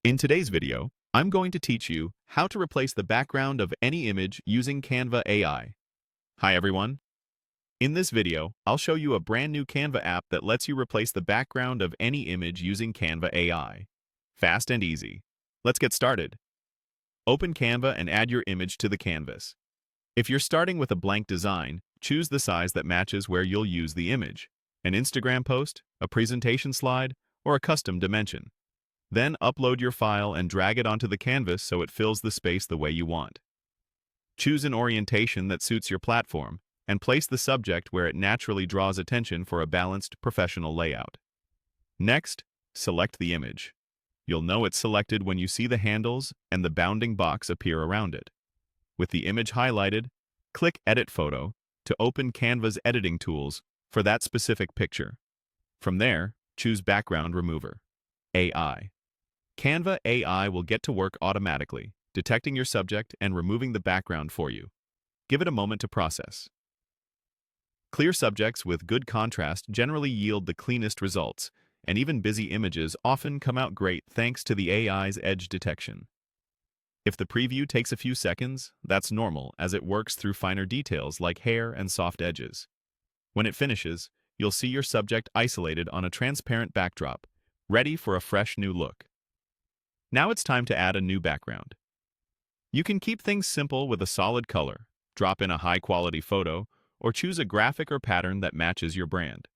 In today's video, I'm going to teach you how to replace the background of any image using Canva AI. Hi everyone. In this video, I'll show you a brand new Canva app that lets you replace the background of any image using Canva AI. Fast and easy. Let's get started. Open Canva and add your image to the canvas. If you're starting with a blank design, choose the size that matches where you'll use the image: an Instagram post, a presentation slide, or a custom dimension. Then upload your file and drag it onto the canvas so it fills the space the way you want. Choose an orientation that suits your platform and place the subject where it naturally draws attention for a balanced, professional layout. Next, select the image. You'll know it's selected when you see the handles and the bounding box appear around it. With the image highlighted, click Edit Photo to open Canva's editing tools for that specific picture. From there, choose Background Remover, AI. Canva AI will get to work automatically, detecting your subject and removing the background for you. Give it a moment to process. Clear subjects with good contrast generally yield the cleanest results, and even busy images often come out great thanks to the AI's edge detection. If the preview takes a few seconds, that's normal as it works through finer details like hair and soft edges. When it finishes, you'll see your subject isolated on a transparent backdrop, ready for a fresh new look. Now it's time to add a new background. You can keep things simple with a solid color, drop in a high-quality photo, or choose a graphic or pattern that matches your brand.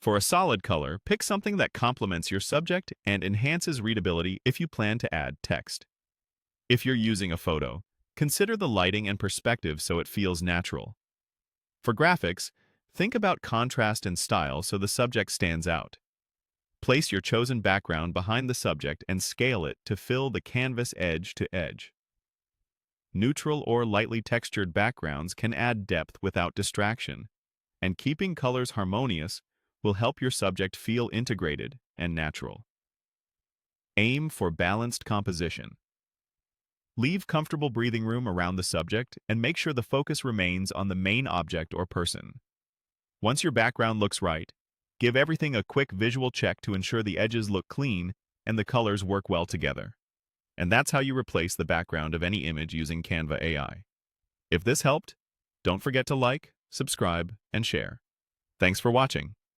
For a solid color, pick something that complements your subject and enhances readability if you plan to add text. If you're using a photo, consider the lighting and perspective so it feels natural. For graphics, think about contrast and style so the subject stands out. Place your chosen background behind the subject and scale it to fill the canvas edge to edge. Neutral or lightly textured backgrounds can add depth without distraction, and keeping colors harmonious will help your subject feel integrated and natural. Aim for balanced composition. Leave comfortable breathing room around the subject and make sure the focus remains on the main object or person. Once your background looks right, give everything a quick visual check to ensure the edges look clean and the colors work well together. And that's how you replace the background of any image using Canva AI. If this helped, don't forget to like, subscribe, and share. Thanks for watching.